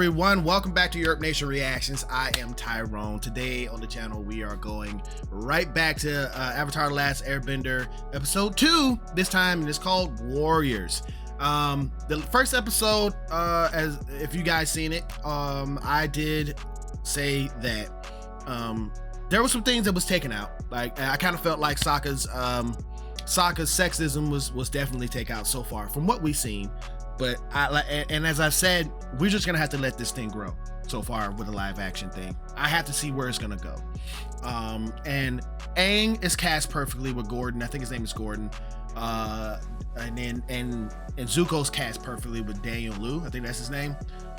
everyone, welcome back to YURP Nation Reactions. I am Tyrone. Today on the channel we are going right back to Avatar: The Last Airbender episode 2 this time, and it's called Warriors. The first episode, as if you guys seen it, I did say that there were some things that was taken out. Like, I kind of felt like Sokka's sexism was definitely taken out so far from what we've seen. But and as I've said, we're just gonna have to let this thing grow so far with the live action thing. I have to see where it's gonna go. And Aang is cast perfectly with Gordon. I think his name is Gordon. And Zuko's cast perfectly with Daniel Liu. I think that's his name.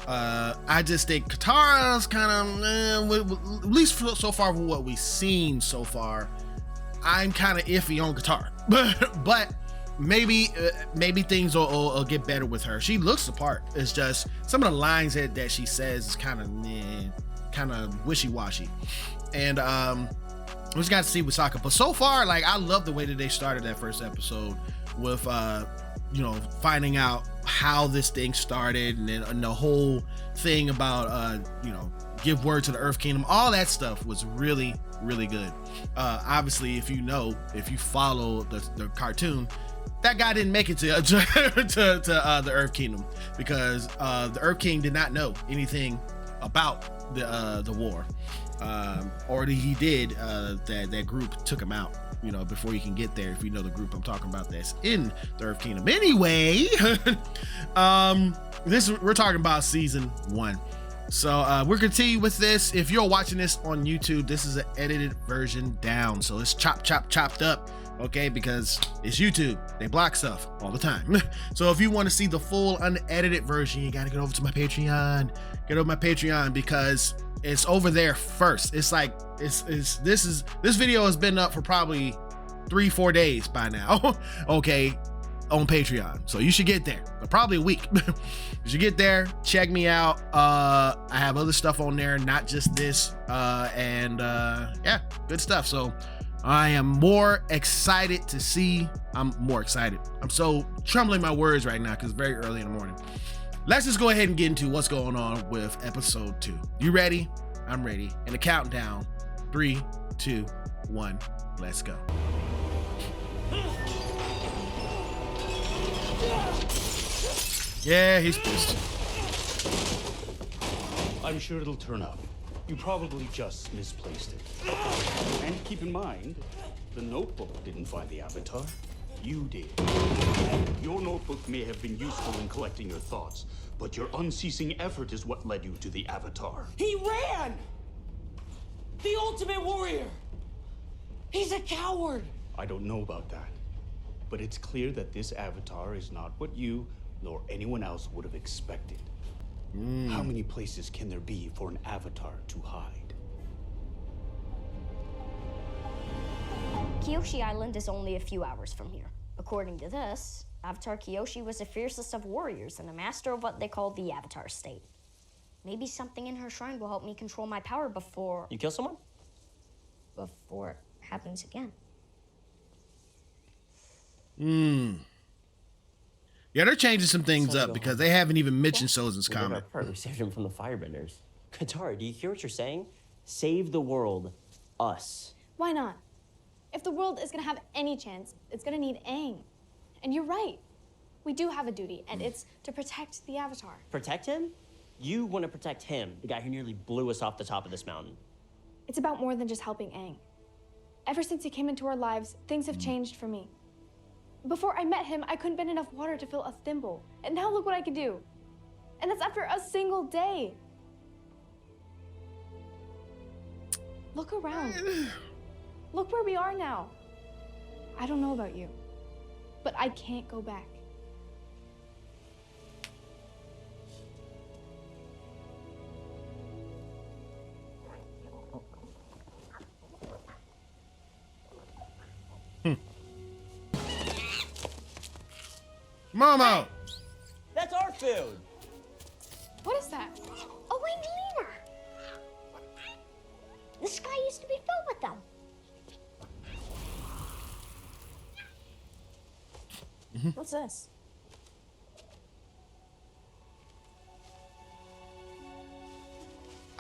I just think Katara's kind of, at least so far with what we've seen so far, I'm kind of iffy on Katara. but maybe things will get better with her. She looks the part. It's just some of the lines that she says is kind of wishy-washy. And we just got to see with Sokka. But so far, like, I love the way that they started that first episode with finding out how this thing started, and the whole thing about give word to the Earth Kingdom. All that stuff was really, really good. Obviously, if you follow the cartoon, that guy didn't make it to the Earth Kingdom because the Earth King did not know anything about the war, or he did. That group took him out, before you can get there. If you know the group I'm talking about, that's in the Earth Kingdom. Anyway, we're talking about season 1. So we're continuing with this. If you're watching this on YouTube, this is an edited version down, so it's chopped up. Okay, because it's YouTube, they block stuff all the time. So if you want to see the full unedited version, you gotta get over to my Patreon. Get over my Patreon because it's over there first. It's like this video has been up for probably 3-4 days by now. Okay, on Patreon, so you should get there, but probably a week. You should get there, check me out. I have other stuff on there, not just this, and yeah, good stuff. So I am more excited to see. I'm more excited. I'm so trembling my words right now because it's very early in the morning. Let's just go ahead and get into what's going on with episode 2. You ready? I'm ready. And the countdown: 3, 2, 1. Let's go. Yeah, he's pissed. I'm sure it'll turn up. You probably just misplaced it. And keep in mind, the notebook didn't find the Avatar. You did. Your notebook may have been useful in collecting your thoughts, but your unceasing effort is what led you to the Avatar. He ran! The ultimate warrior! He's a coward! I don't know about that, but it's clear that this Avatar is not what you nor anyone else would have expected. How many places can there be for an Avatar to hide? Kyoshi Island is only a few hours from here. According to this, Avatar Kyoshi was the fiercest of warriors and a master of what they call the Avatar state. Maybe something in her shrine will help me control my power before... You kill someone? Before it happens again. Yeah, they're changing some things up because they haven't even mentioned Sozin's comment. We saved him from the firebenders. Katara, do you hear what you're saying? Save the world. Us. Why not? If the world is gonna have any chance, it's gonna need Aang. And you're right. We do have a duty, and it's to protect the Avatar. Protect him? You want to protect him, the guy who nearly blew us off the top of this mountain. It's about more than just helping Aang. Ever since he came into our lives, things have changed for me. Before I met him, I couldn't bend enough water to fill a thimble. And now look what I can do. And that's after a single day. Look around. Look where we are now. I don't know about you, but I can't go back. Momo! That's our food! What is that? A winged lemur! The sky used to be filled with them. What's this?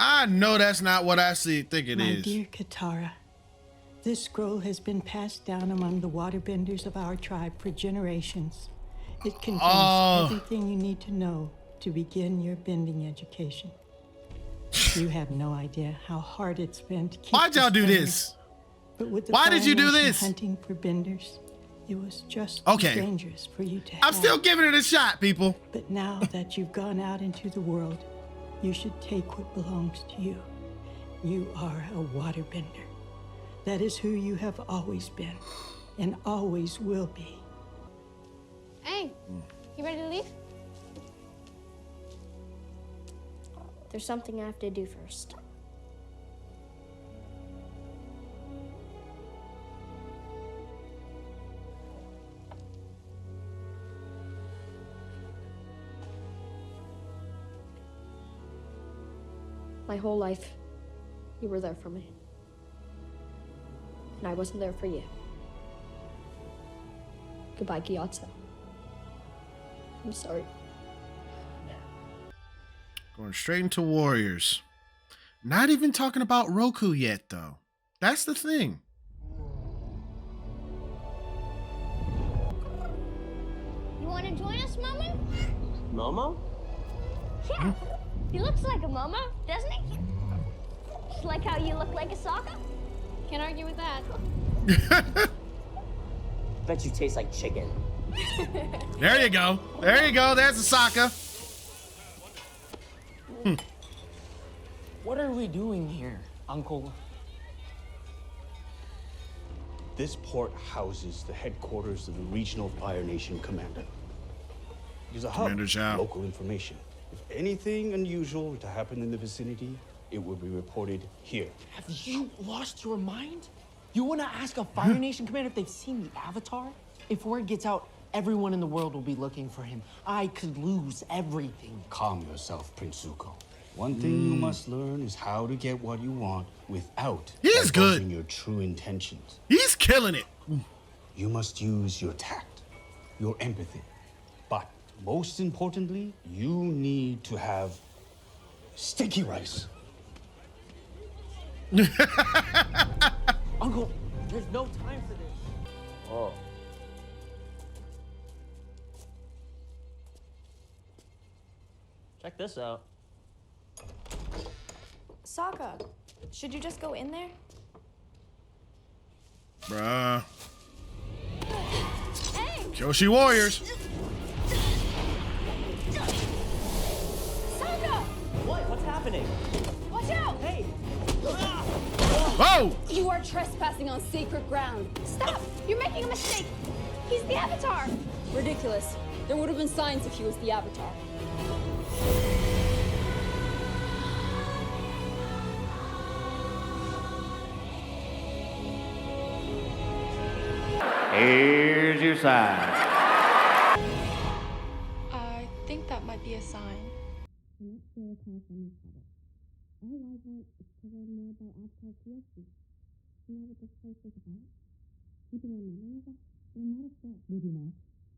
I know that's not what I think it My is. dear Katara, this scroll has been passed down among the waterbenders of our tribe for generations. It contains everything you need to know to begin your bending education. You have no idea how hard it's been to keep. Why'd y'all do going. this? But with the Why did you do Fire Nation this? hunting for benders, it was just Okay. too dangerous for you to I'm have. still giving it a shot, people. But now that you've gone out into the world, you should take what belongs to you. You are a waterbender. That is who you have always been and always will be. Aang, you ready to leave? There's something I have to do first. My whole life, you were there for me. And I wasn't there for you. Goodbye, Gyatso. I'm sorry. Going straight into Warriors. Not even talking about Roku yet, though. That's the thing. You want to join us, Mama? Momo? Yeah. He looks like a Momo, doesn't he? Just like how you look like a Sokka. Can't argue with that. Bet you taste like chicken. There you go. There you go. There's a Sokka. What are we doing here, Uncle? This port houses the headquarters of the Regional Fire Nation Commander. It is a hub Commander of Zhao. local information. If anything unusual were to happen in the vicinity, it will be reported here. Have you lost your mind? You want to ask a Fire Nation commander if they've seen the Avatar? If word gets out, everyone in the world will be looking for him. I could lose everything. Calm yourself, Prince Zuko. One thing you must learn is how to get what you want without He's good. divulging your true intentions. He's killing it. You must use your tact, your empathy. But most importantly, you need to have sticky rice. Uncle, there's no time for this. Oh. Check this out. Sokka, should you just go in there? Bruh. Kyoshi Warriors. Sokka! What? What's happening? Watch out! Hey! Whoa! You are trespassing on sacred ground. Stop! You're making a mistake. He's the Avatar. Ridiculous. There would have been signs if he was the Avatar. Here's your sign. I think that might be a sign. Maybe not,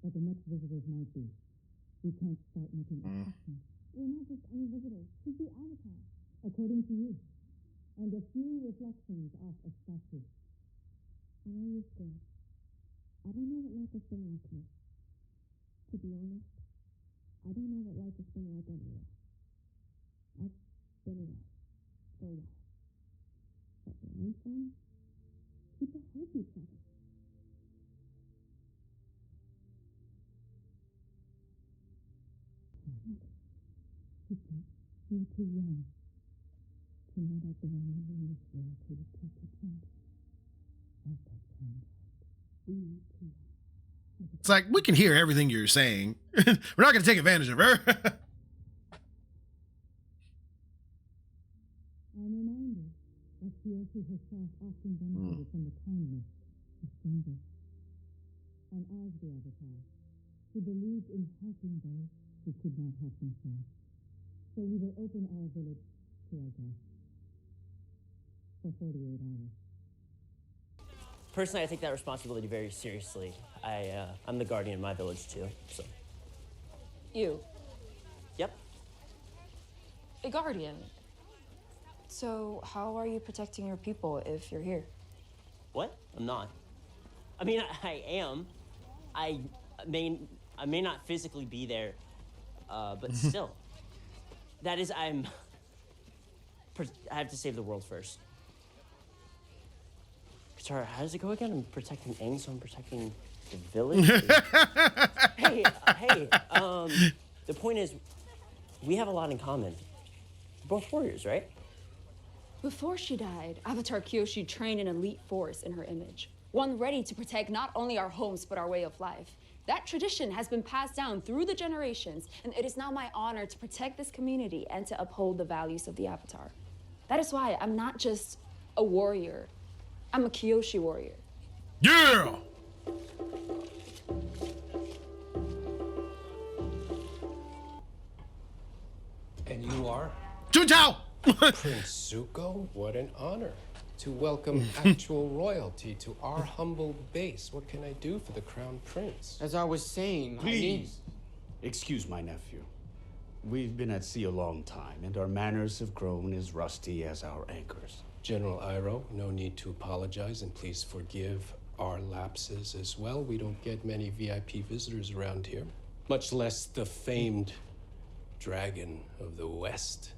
but the next visitors might be. We can't start making assumptions. We're not just any visitors. He's the Avatar, according to you. And a few reflections of a statue. I know you're scared. I don't know what life has been like here. To be honest, I don't know what life has been like anywhere. I've been away for a while. But where I'm from, people help each other. You're too young to know that there are many in this world who would take advantage of that kind heart. We are too young. It's like, we can hear everything you're saying. We're not going to take advantage of her. I'm reminded that Kyoshi herself often benefited from the kindness of strangers. And as the Avatar, she believed in helping those who could not help themselves. So we will open our village to our guests for 48 hours. Personally, I take that responsibility very seriously. I'm the guardian of my village too, so. You, Yep. a guardian. So, how are you protecting your people if you're here? What? I'm not. I mean, I am. I may not physically be there, but still. That is, I have to save the world first. Katara, how does it go again? I'm protecting Aang, so I'm protecting the village? hey, the point is, we have a lot in common. We're both warriors, right? Before she died, Avatar Kyoshi trained an elite force in her image. One ready to protect not only our homes, but our way of life. That tradition has been passed down through the generations, and it is now my honor to protect this community and to uphold the values of the Avatar. That is why I'm not just a warrior. I'm a Kyoshi warrior. Yeah! And you are? Junjiao! Prince Zuko? What an honor to welcome actual royalty to our humble base. What can I do for the Crown Prince? As I was saying, Please, excuse my nephew. We've been at sea a long time, and our manners have grown as rusty as our anchors. General Iroh, no need to apologize, and please forgive our lapses as well. We don't get many VIP visitors around here, much less the famed Dragon of the West.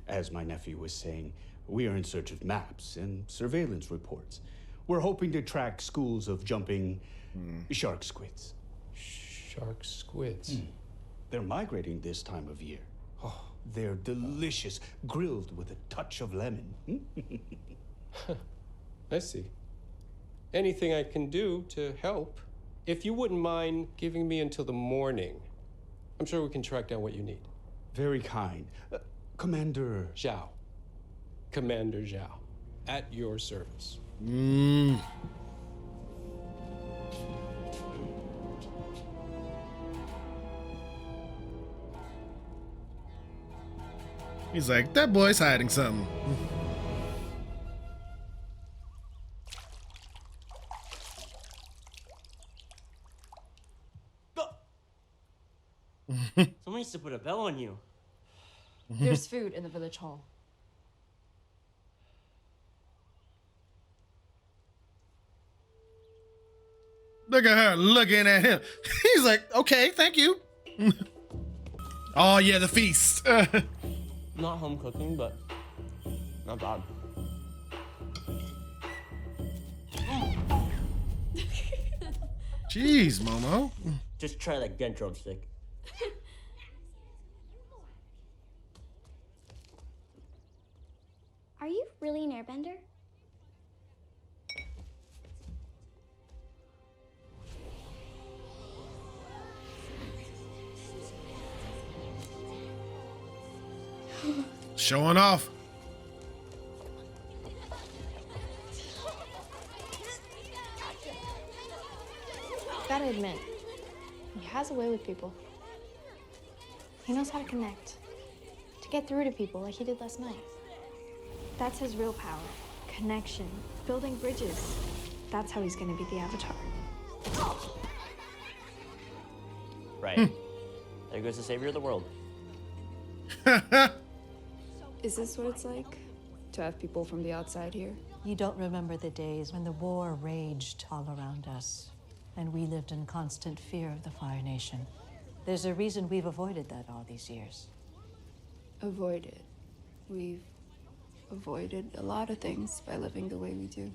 As my nephew was saying, we are in search of maps and surveillance reports. We're hoping to track schools of jumping shark squids. Shark squids? They're migrating this time of year. Oh, they're delicious, grilled with a touch of lemon. I see. Anything I can do to help? If you wouldn't mind giving me until the morning, I'm sure we can track down what you need. Very kind. Commander Zhao. Commander Zhao. At your service. He's like, that boy's hiding something. Someone needs to put a bell on you. There's food in the village hall. Look at her looking at him. He's like, okay, thank you. Oh, yeah, the feast. Not home cooking, but not bad. Jeez, Momo. Just try that gun drumstick. Are you really an airbender? Showing off. Gotta admit, he has a way with people. He knows how to connect, to get through to people like he did last night. That's his real power. Connection, building bridges. That's how he's gonna be the Avatar. Right. There goes the savior of the world. Is this what it's like to have people from the outside here? You don't remember the days when the war raged all around us, and we lived in constant fear of the Fire Nation. There's a reason we've avoided that all these years. Avoided. We've avoided a lot of things by living the way we do.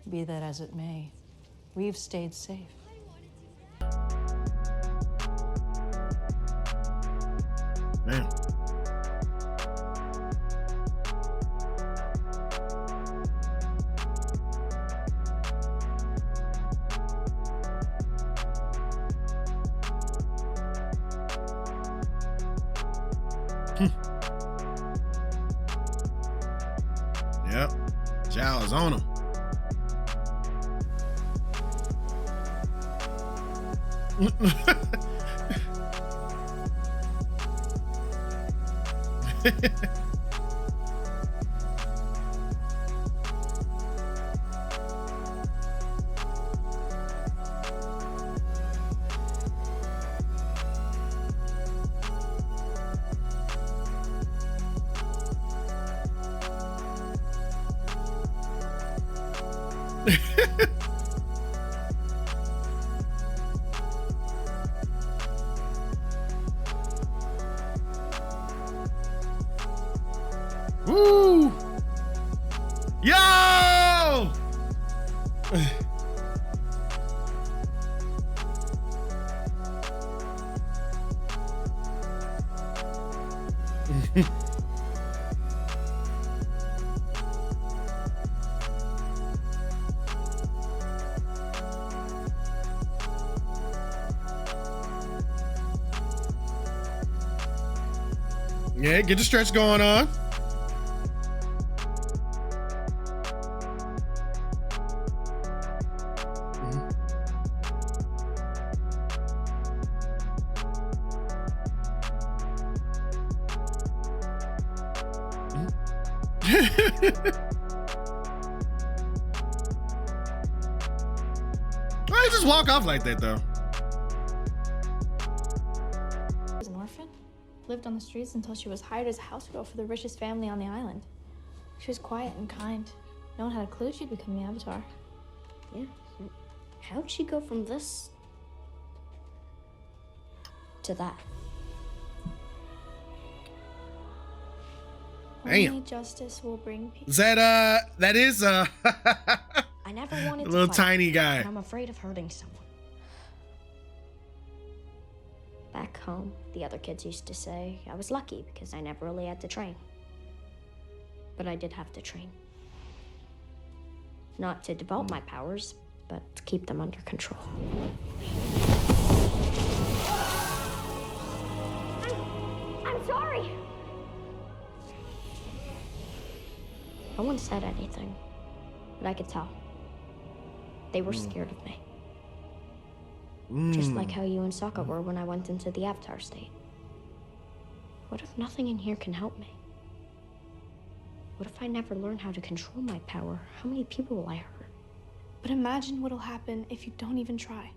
Be that as it may, we've stayed safe. Man. Yep. Zhao is on him. Woo! Yo! Yeah, get the stretch going on. Why you just walk off like that though? She was an orphan, lived on the streets until she was hired as a house girl for the richest family on the island. She was quiet and kind. No one had a clue she'd become the Avatar. Yeah. How'd she go from this to that? Damn. Only justice will bring peace. Is that is I never wanted a to little fight, tiny guy. but I'm afraid of hurting someone. Back home, the other kids used to say I was lucky because I never really had to train. But I did have to train. Not to develop my powers, but to keep them under control. I'm sorry. No one said anything, but I could tell. They were scared of me. Just like how you and Sokka were when I went into the Avatar state. What if nothing in here can help me? What if I never learn how to control my power? How many people will I hurt? But imagine what'll happen if you don't even try.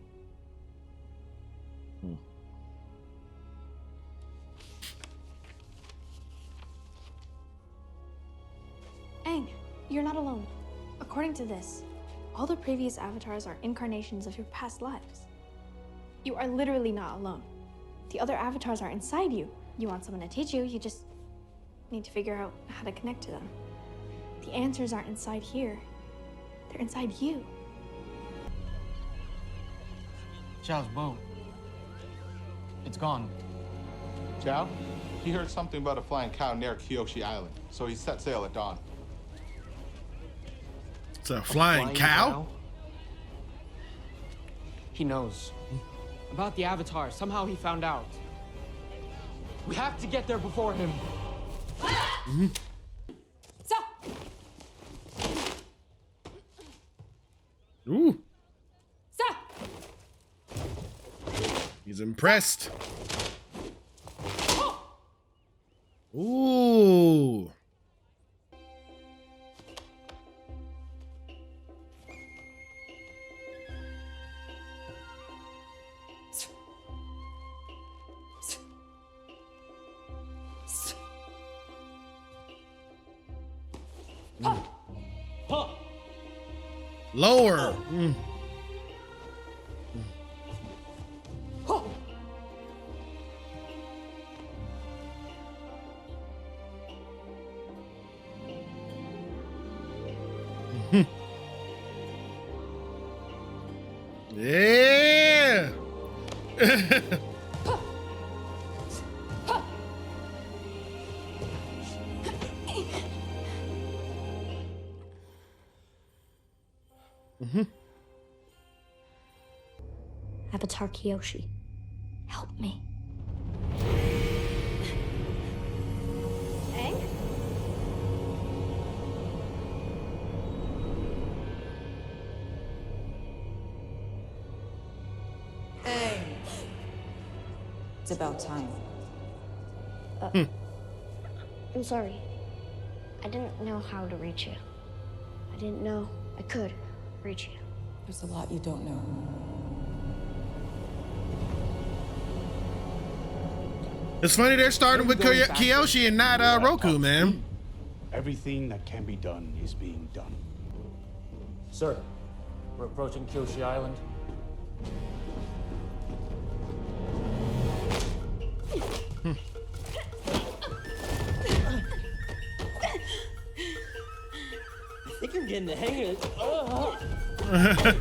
Aang, you're not alone. According to this, all the previous avatars are incarnations of your past lives. You are literally not alone. The other avatars are inside you. You want someone to teach you, you just need to figure out how to connect to them. The answers aren't inside here. They're inside you. Zhao's boat. It's gone. Zhao? He heard something about a flying cow near Kyoshi Island, so he set sail at dawn. It's a flying cow? He knows. About the Avatar. Somehow he found out. We have to get there before him. Ooh. He's impressed. Ooh. Lower. Yeah. Avatar Kyoshi, help me. Aang? Aang. It's about time. I'm sorry. I didn't know how to reach you. I didn't know I could reach you. There's a lot you don't know. It's funny they're starting with Kyoshi and not Roku, man. Everything that can be done is being done. Sir, We're approaching Kyoshi Island. I think you're getting the hang of it.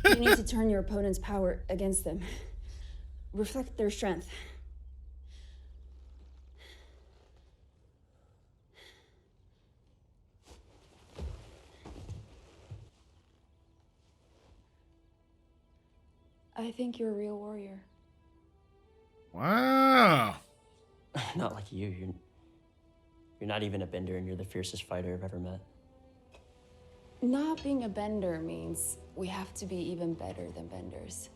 You need to turn your opponent's power against them. Reflect their strength. I think you're a real warrior. Wow. Not like you. You're not even a bender, and you're the fiercest fighter I've ever met. Not being a bender means we have to be even better than benders.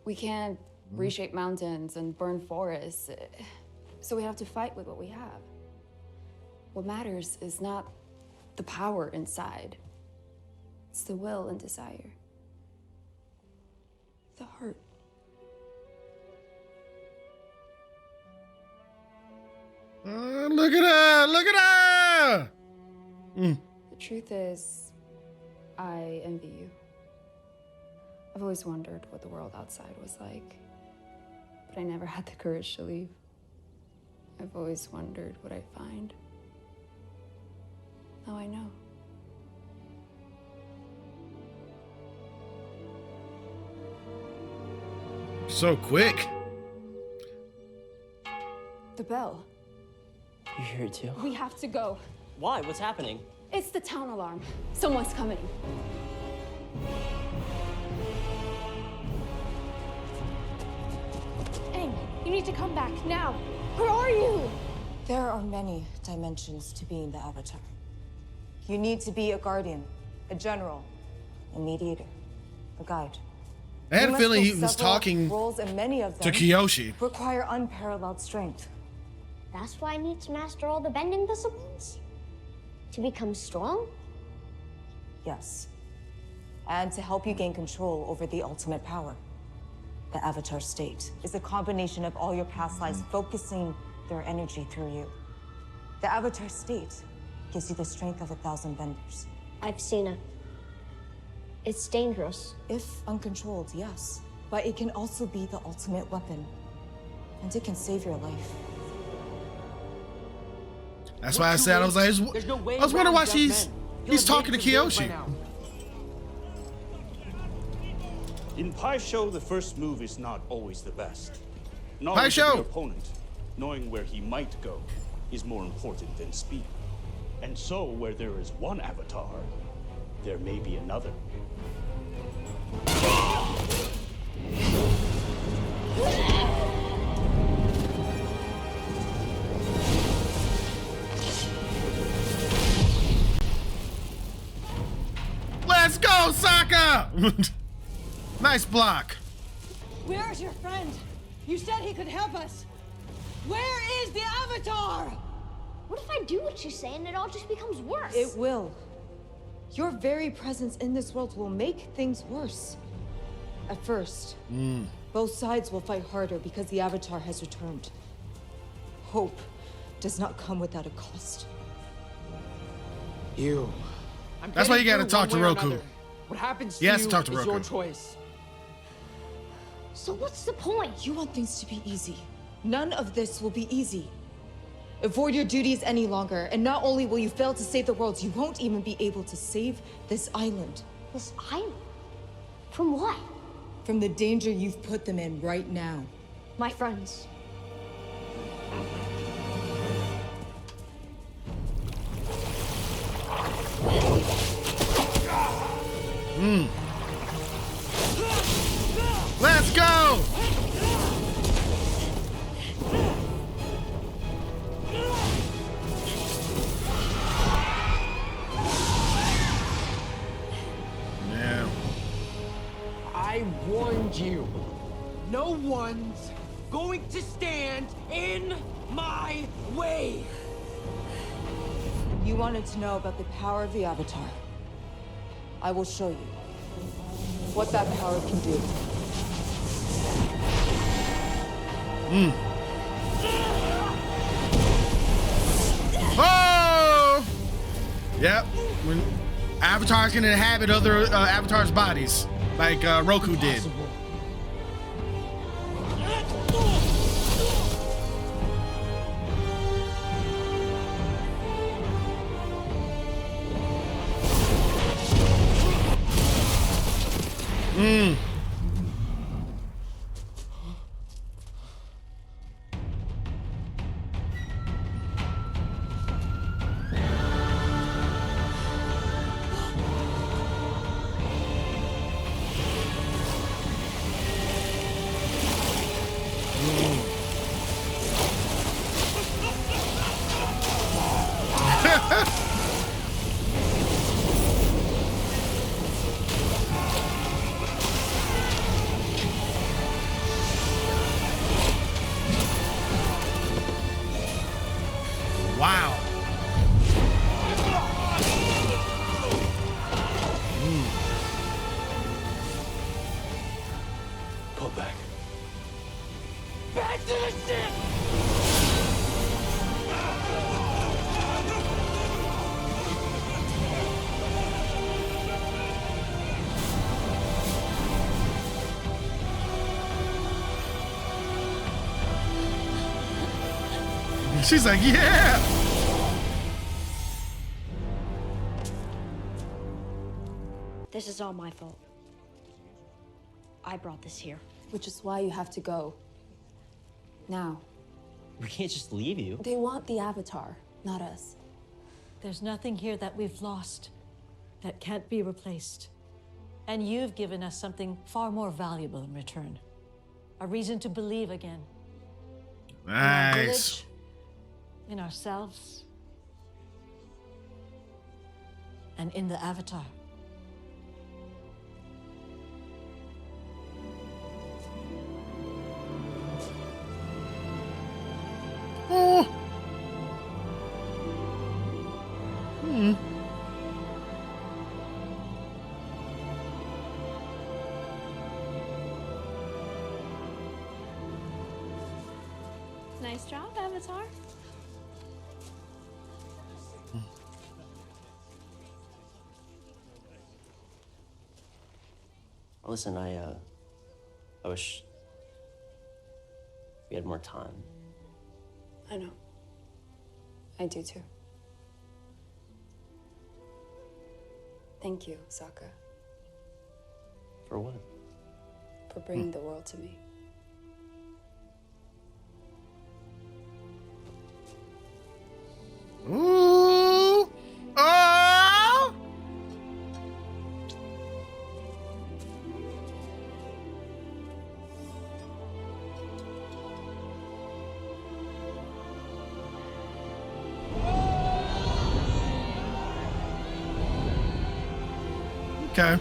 We can't reshape mountains and burn forests, so we have to fight with what we have. What matters is not the power inside. It's the will and desire. The heart. Look at her! Look at her! The truth is, I envy you. I've always wondered what the world outside was like, but I never had the courage to leave. I've always wondered what I'd find. Now I know. So quick. The bell. You hear it too? We have to go. Why? What's happening? It's the town alarm. Someone's coming. Aang, you need to come back now. Where are you? There are many dimensions to being the Avatar. You need to be a guardian, a general, a mediator, a guide. I had a You feeling must he fill was several talking roles, and many of to them Kyoshi. require unparalleled strength. That's why I need to master all the bending disciplines? To become strong? Yes. And to help you gain control over the ultimate power. The Avatar state is a combination of all your past lives focusing their energy through you. The Avatar state gives you the strength of 1,000 benders. I've seen it. It's dangerous. If uncontrolled, yes. But it can also be the ultimate weapon. And it can save your life. That's why I said I was like, I was wondering why he's talking to Kyoshi. In Pai Sho, the first move is not always the best. Pai Knowledge Sho. of your opponent, knowing where he might go, is more important than speed. And so, where there is one Avatar, there may be another. Let's go, Sokka! Nice block. Where's your friend? You said he could help us. Where is the Avatar? What if I do what you say and it all just becomes worse? It will. Your very presence in this world will make things worse. At first, both sides will fight harder because the Avatar has returned. Hope does not come without a cost. You. That's why you gotta talk to Roku. What happens to He has you to talk to is Roku. your choice. So what's the point? You want things to be easy. None of this will be easy. Avoid your duties any longer, and not only will you fail to save the world, you won't even be able to save this island. This island? From what? From the danger you've put them in right now. My friends. Let's go! Yeah. I warned you. No one's going to stand in my way. You wanted to know about the power of the Avatar. I will show you what that power can do. Oh! Yep. Avatars can inhabit other avatars' bodies, like Roku did. Wow. Pull back. Back to the ship! She's like, yeah. This is all my fault. I brought this here. Which is why you have to go. Now. We can't just leave you. They want the Avatar, not us. There's nothing here that we've lost that can't be replaced. And you've given us something far more valuable in return. A reason to believe again. In our Nice. village, in ourselves, and in the Avatar. Oh. Nice job, Avatar. Listen, I wish we had more time. I know. I do too. Thank you, Sokka, For what? for bringing the world to me. Ooh. Oh. Okay.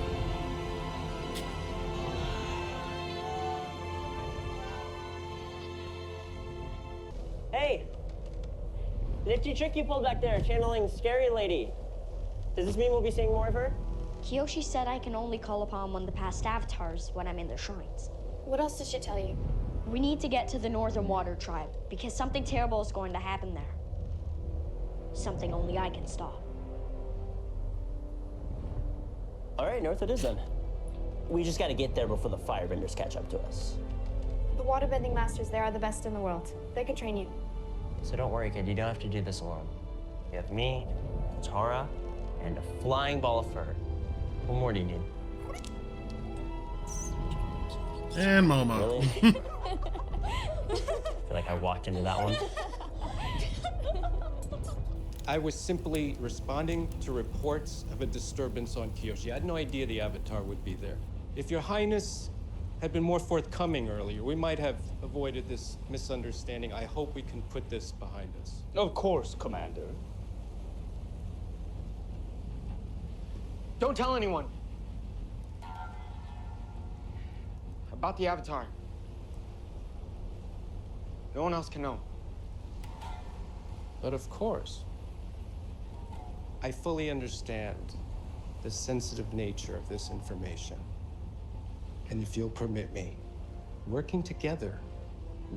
Hey! Nifty trick you pulled back there, channeling Scary Lady. Does this mean we'll be seeing more of her? Kyoshi said I can only call upon one of the past avatars when I'm in the shrines. What else did she tell you? We need to get to the Northern Water Tribe, because something terrible is going to happen there. Something only I can stop. All right, north it is then. We just gotta get there before the firebenders catch up to us. The waterbending masters there are the best in the world. They can train you. So don't worry, kid. You don't have to do this alone. You have me, Tara, and a flying ball of fur. What more do you need? And Momo. Really? I feel like I walked into that one. I was simply responding to reports of a disturbance on Kyoshi. I had no idea the Avatar would be there. If Your Highness had been more forthcoming earlier, we might have avoided this misunderstanding. I hope we can put this behind us. Of course, Commander. Don't tell anyone. About the Avatar. No one else can know. But of course, I fully understand the sensitive nature of this information. And if you'll permit me, working together,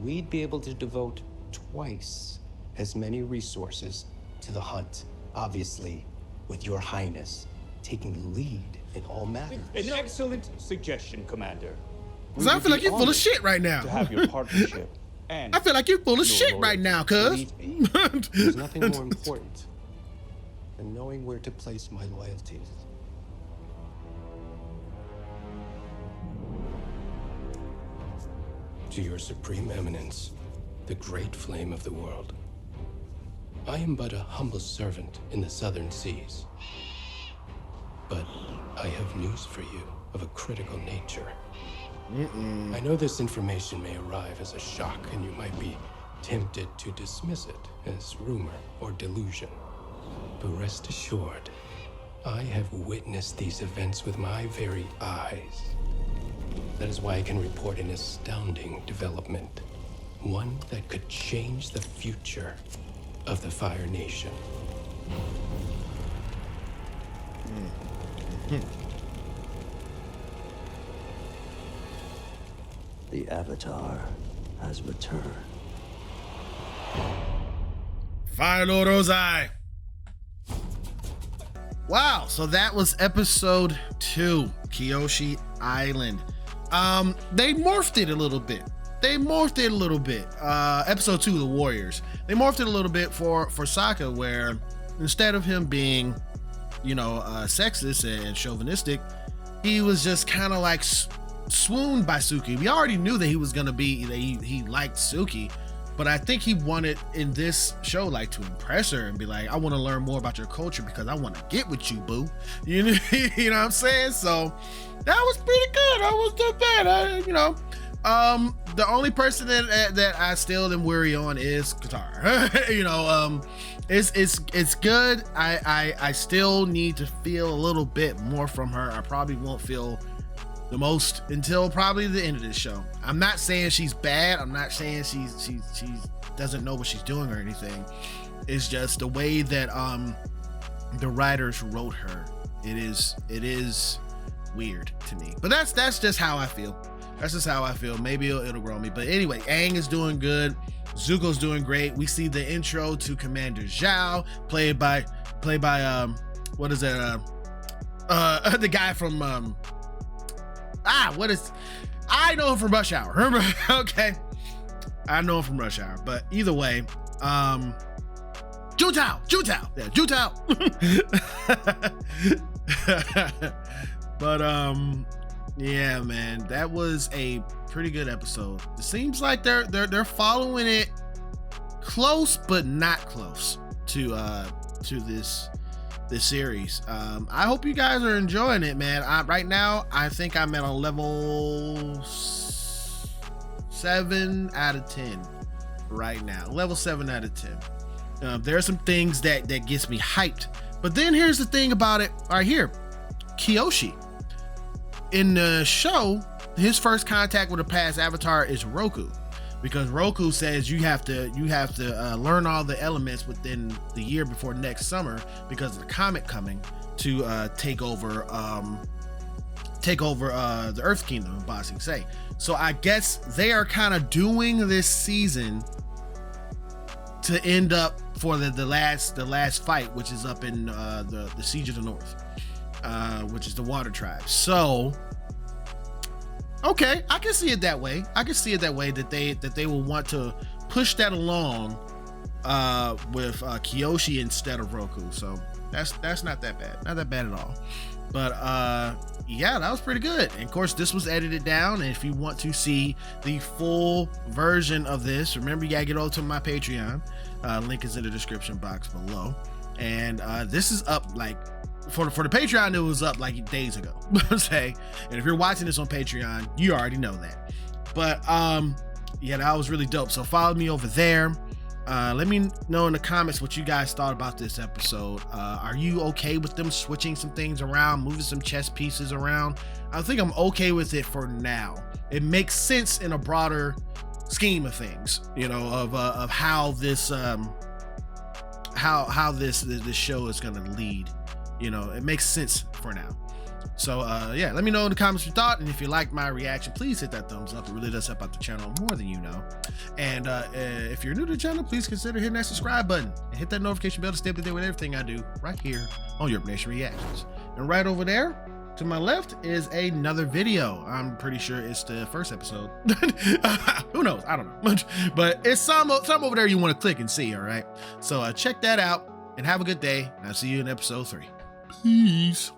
we'd be able to devote twice as many resources to the hunt. Obviously, with Your Highness taking the lead in all matters. An excellent suggestion, Commander. Cause I feel like you're full of shit right now. To have your partnership. And I feel like you're full of shit right now, cuz. There's nothing more important than knowing where to place my loyalties. To your supreme eminence, the great flame of the world. I am but a humble servant in the southern seas. But I have news for you of a critical nature. I know this information may arrive as a shock, and you might be tempted to dismiss it as rumor or delusion. But rest assured, I have witnessed these events with my very eyes. That is why I can report an astounding development. One that could change the future of the Fire Nation. The Avatar has returned. Fire Lord Ozai. Wow, so that was episode 2, Kyoshi Island. They morphed it a little bit. Episode 2, the Warriors. They morphed it a little bit for Sokka, where instead of him being, sexist and chauvinistic, he was just kind of like swooned by Suki. We already knew that he was gonna be, that he liked Suki, but I think he wanted in this show like to impress her and be like, I want to learn more about your culture because I want to get with you, boo. You know what I'm saying? So that was pretty good. That was not bad. The only person that I still am weary on is Katara. It's good. I still need to feel a little bit more from her. I probably won't feel the most until probably the end of this show. I'm not saying she's bad. I'm not saying she doesn't know what she's doing or anything. It's just the way that the writers wrote her. It is weird to me. But that's just how I feel. That's just how I feel. Maybe it'll grow me. But anyway, Aang is doing good. Zuko's doing great. We see the intro to Commander Zhao, played by what is that? The guy from I know him from Rush Hour. Remember? Okay. I know him from Rush Hour. But either way, Jutao. Yeah, Jutao. But yeah, man, that was a pretty good episode. It seems like they're following it close, but not close to this series. I hope you guys are enjoying it, man. Right now, I think I'm at a level 7 out of 10 right now. Level 7 out of 10. There are some things that gets me hyped. But then here's the thing about it right here. Kyoshi. In the show, his first contact with a past avatar is Roku. Because Roku says you have to learn all the elements within the year before next summer because of the comet coming to take over the Earth Kingdom of Ba Sing Se. So I guess they are kind of doing this season to end up for the last fight, which is up in the Siege of the North, which is the Water Tribe. So. Okay, I can see it that way. That they will want to push that along with Kyoshi instead of Roku. So that's not that bad. Not that bad at all. But yeah, that was pretty good. And of course, this was edited down. And if you want to see the full version of this, remember you gotta get over to my Patreon. Link is in the description box below. And this is up like. For the Patreon, it was up like days ago. Say, and if you're watching this on Patreon, you already know that. But yeah, that was really dope. So follow me over there. Let me know in the comments what you guys thought about this episode. Are you okay with them switching some things around, moving some chess pieces around? I think I'm okay with it for now. It makes sense in a broader scheme of things, of how this how this show is gonna lead. It makes sense for now. So yeah, let me know in the comments your thought, and if you like my reaction, please hit that thumbs up. It really does help out the channel more than you know. And if you're new to the channel, please consider hitting that subscribe button and hit that notification bell to stay up to date with everything I do right here on YURP Nation Reactions. And right over there to my left is another video. I'm pretty sure it's the first episode. Who knows? I don't know. But it's some over there you want to click and see, all right? So check that out and have a good day. I'll see you in episode 3. Peace.